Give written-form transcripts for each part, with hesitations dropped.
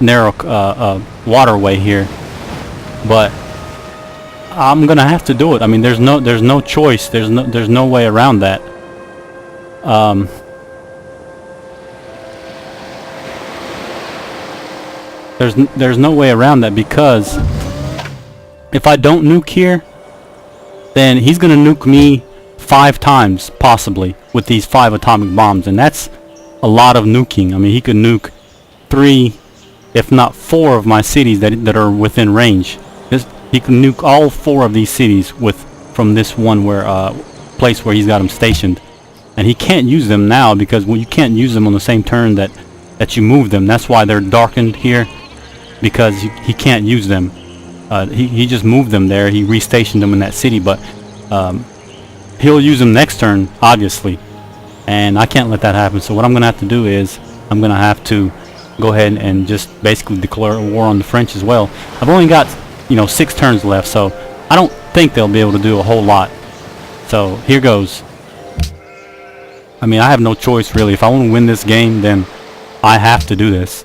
narrow waterway here, but I'm gonna have to do it. I mean, there's no choice. There's no way around that. There's no way around that, because if I don't nuke here, then he's gonna nuke me 5 times possibly with these 5 atomic bombs, and that's a lot of nuking. I mean, he could nuke 3, if not 4 of my cities that are within range. He can nuke all 4 of these cities from this one place where he's got them stationed, and he can't use them now because you can't use them on the same turn that you move them. That's why they're darkened here, because he can't use them. He just moved them there. He restationed them in that city, but he'll use them next turn, obviously, and I can't let that happen. So what I'm gonna have to do is I'm gonna have to go ahead and just basically declare war on the French as well. I've only got 6 turns left, so I don't think they'll be able to do a whole lot. So here goes. I mean, I have no choice really. If I want to win this game, then I have to do this.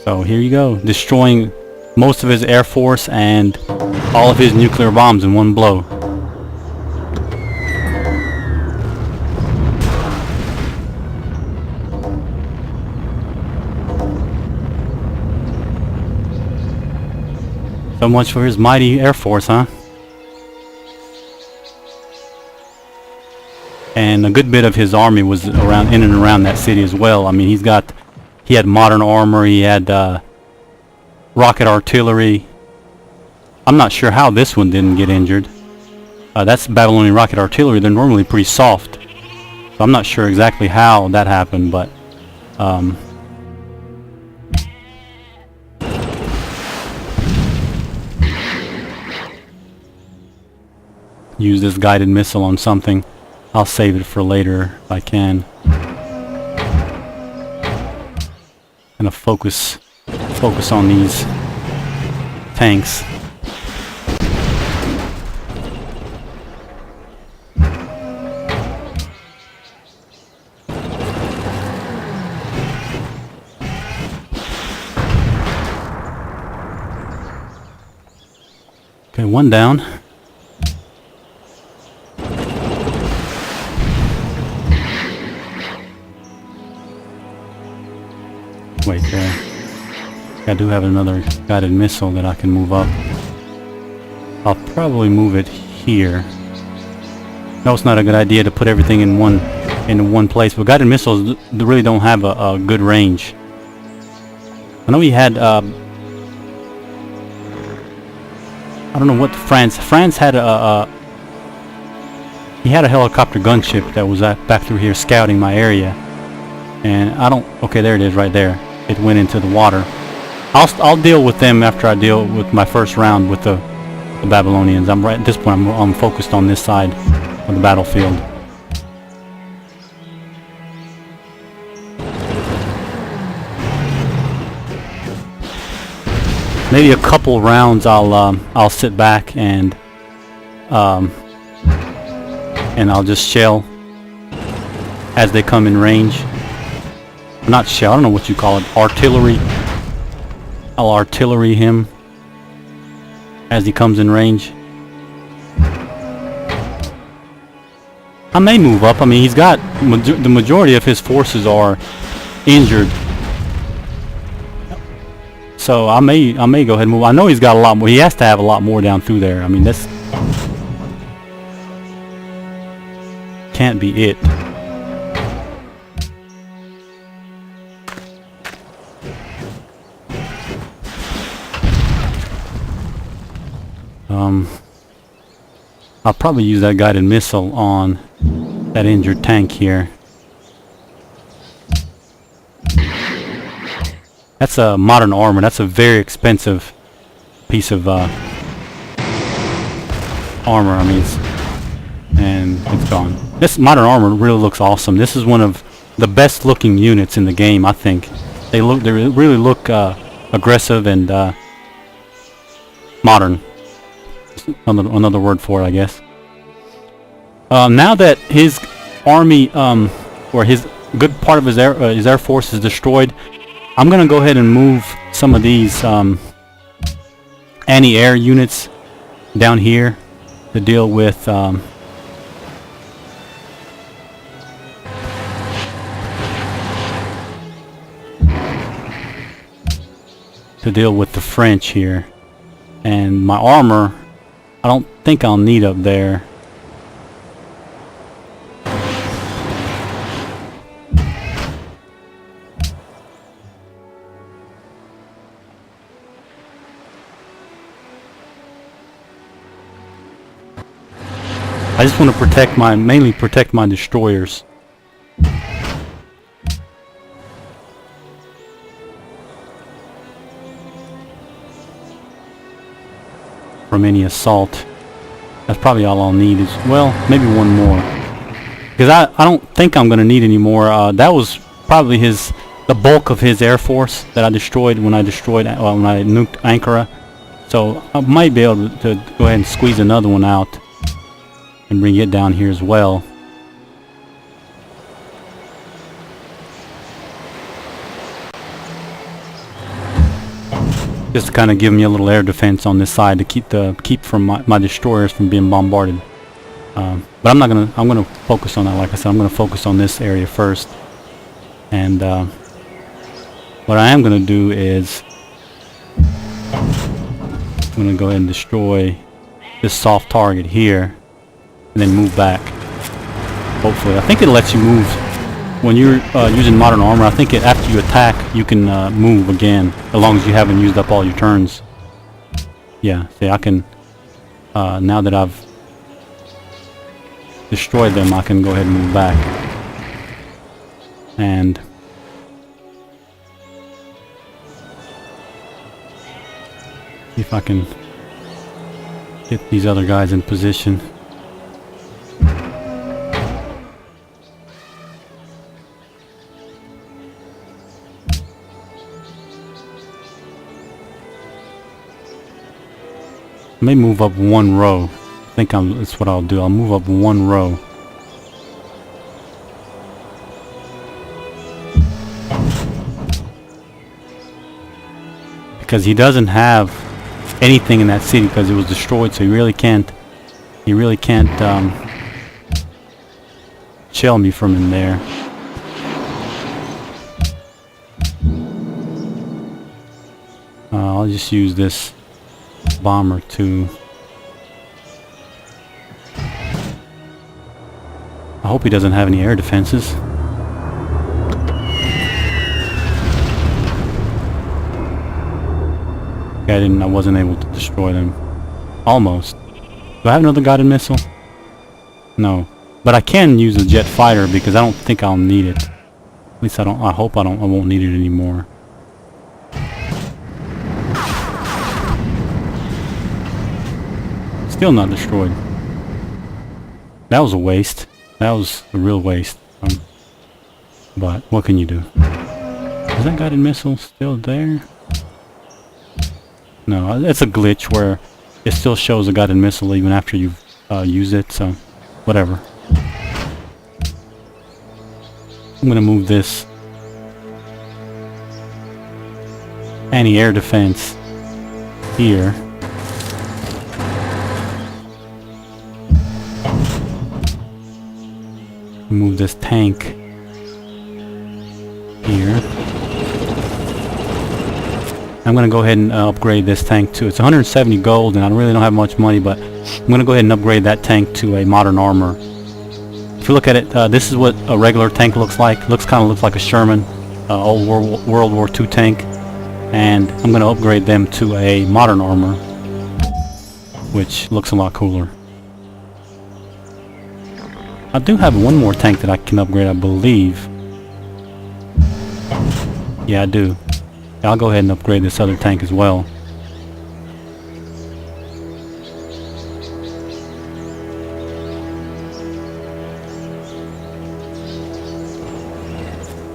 So here you go, destroying most of his air force and all of his nuclear bombs in one blow. So much for his mighty air force, huh? And a good bit of his army was in and around that city as well. I mean, he had modern armor, he had rocket artillery. I'm not sure how this one didn't get injured. That's Babylonian rocket artillery. They're normally pretty soft, so I'm not sure exactly how that happened, but use this guided missile on something. I'll save it for later if I can. Gonna focus on these tanks. Okay, one down. Wait there. I do have another guided missile that I can move up. I'll probably move it here. No, it's not a good idea to put everything in one place, but guided missiles really don't have a good range. I know he had I don't know what France had he had a helicopter gunship that was back through here scouting my area, and okay, there it is right there. It went into the water. I'll deal with them after I deal with my first round with the Babylonians. At this point I'm focused on this side of the battlefield. Maybe a couple rounds I'll sit back and I'll just shell as they come in range. Not shell, I don't know what you call it. Artillery. I'll artillery him as he comes in range. I may move up. I mean, he's got the majority of his forces are injured, so I may go ahead and move. I know he's got a lot more. He has to have a lot more down through there. I mean, this can't be it. I'll probably use that guided missile on that injured tank here. That's a modern armor. That's a very expensive piece of armor. I mean, and it's gone. This modern armor really looks awesome. This is one of the best looking units in the game, I think. They really look aggressive and modern. Another word for it, I guess. Now that his army, or his good part of his air force is destroyed, I'm gonna go ahead and move some of these anti-air units down here to deal with the French here. And my armor, I don't think I'll need up there. I just want to protect mainly protect my destroyers. From any assault. That's probably all I'll need is, well, maybe one more. Because I don't think I'm going to need any more. That was probably the bulk of his air force that I destroyed when I nuked Ankara. So I might be able to go ahead and squeeze another one out and bring it down here as well. Just to kind of give me a little air defense on this side to keep from my destroyers from being bombarded. But I'm gonna focus on that. Like I said, I'm gonna focus on this area first. And what I am gonna do is I'm gonna go ahead and destroy this soft target here, and then move back. Hopefully, I think it lets you move when you're using modern armor. I think after you attack, you can move again, as long as you haven't used up all your turns. Yeah, see, I can now that I've destroyed them, I can go ahead and move back. And see if I can get these other guys in position. I may move up one row. I think that's what I'll do. I'll move up one row. Because he doesn't have anything in that city because it was destroyed, so he really can't shell me from in there. I'll just use this bomber to... I hope he doesn't have any air defenses. I wasn't able to destroy them. Almost. Do I have another guided missile? No. But I can use a jet fighter because I don't think I'll need it. At least I hope I won't need it anymore. Still not destroyed. That was a waste. That was a real waste. But what can you do? Is that guided missile still there? No, it's a glitch where it still shows a guided missile even after you've used it, so whatever. I'm gonna move this anti-air defense here. Move this tank here. I'm going to go ahead and upgrade this tank too. It's 170 gold and I really don't have much money, but I'm going to go ahead and upgrade that tank to a modern armor. If you look at it, this is what a regular tank looks like. Kind of looks like a Sherman, old World War II tank. And I'm going to upgrade them to a modern armor, which looks a lot cooler. I do have one more tank that I can upgrade, I believe. Yeah, I do. I'll go ahead and upgrade this other tank as well.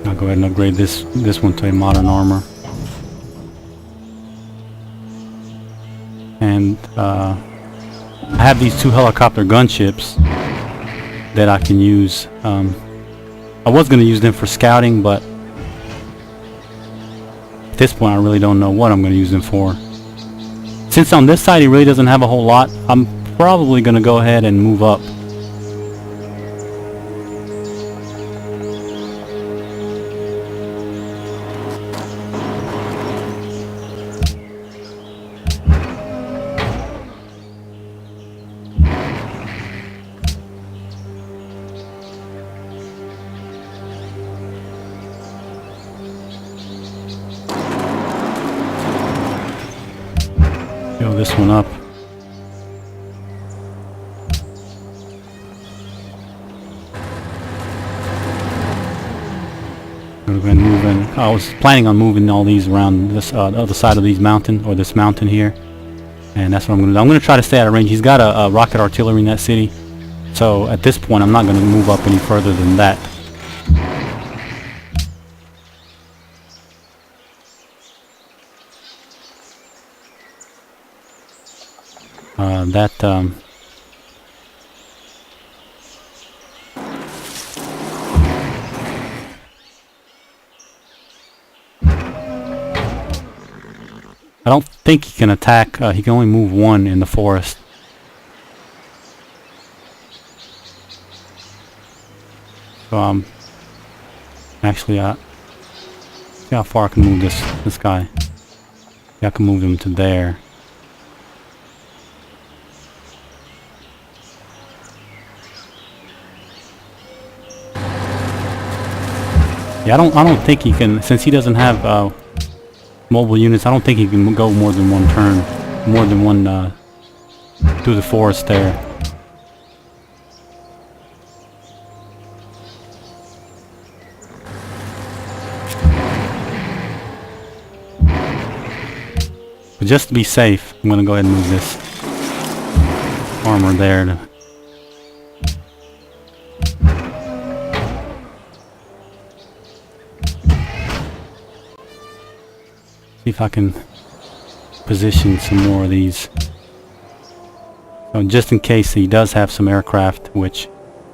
I'll go ahead and upgrade this one to a modern armor. And I have these two helicopter gunships that I can use. I was going to use them for scouting, but this point I really don't know what I'm going to use him for. Since on this side he really doesn't have a whole lot, I'm probably going to go ahead and move up. Fill this one up. I'm going to move in. I was planning on moving all these around this other side of these mountain, or this mountain here, and that's what I'm going to do. I'm going to try to stay out of range. He's got a rocket artillery in that city, so at this point I'm not going to move up any further than that. I don't think he can attack. He can only move one in the forest. So actually, see how far I can move this guy. Yeah, I can move him to there. Yeah, I don't think he can, since he doesn't have mobile units. I don't think he can go more than one turn, more than one through the forest there. But just to be safe, I'm gonna go ahead and move this armor there to see if I can position some more of these. So just in case he does have some aircraft, which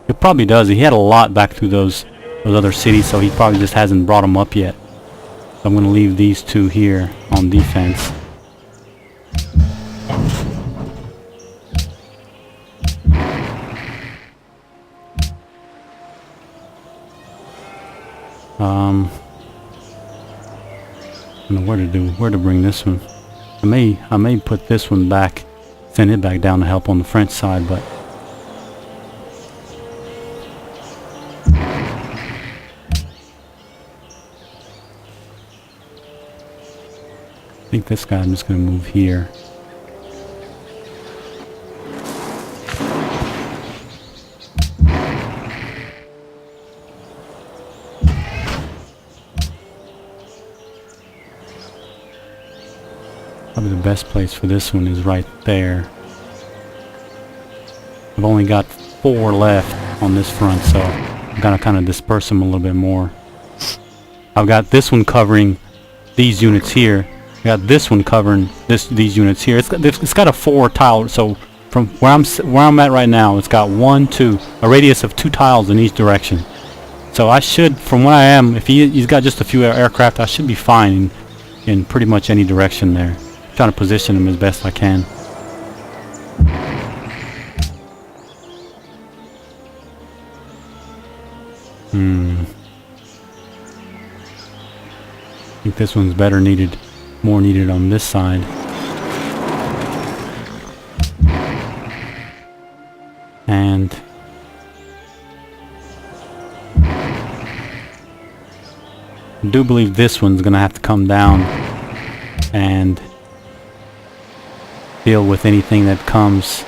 he probably does. He had a lot back through those other cities, so he probably just hasn't brought them up yet. So I'm going to leave these two here on defense. I don't know where to bring this one. I may put this one back, send it back down to help on the French side, but I think this guy I'm just going to move here. Probably the best place for this one is right there. I've only got 4 left on this front, so I'm gonna kind of disperse them a little bit more. I've got this one covering these units here. I got this one covering these units here. It's got a 4 tile, so from where I'm at right now, it's got a radius of 2 tiles in each direction. So I should, from where I am, if he's got just a few aircraft, I should be fine in pretty much any direction there. Trying to position him as best I can. I think this one's more needed on this side. And I do believe this one's gonna have to come down and deal with anything that comes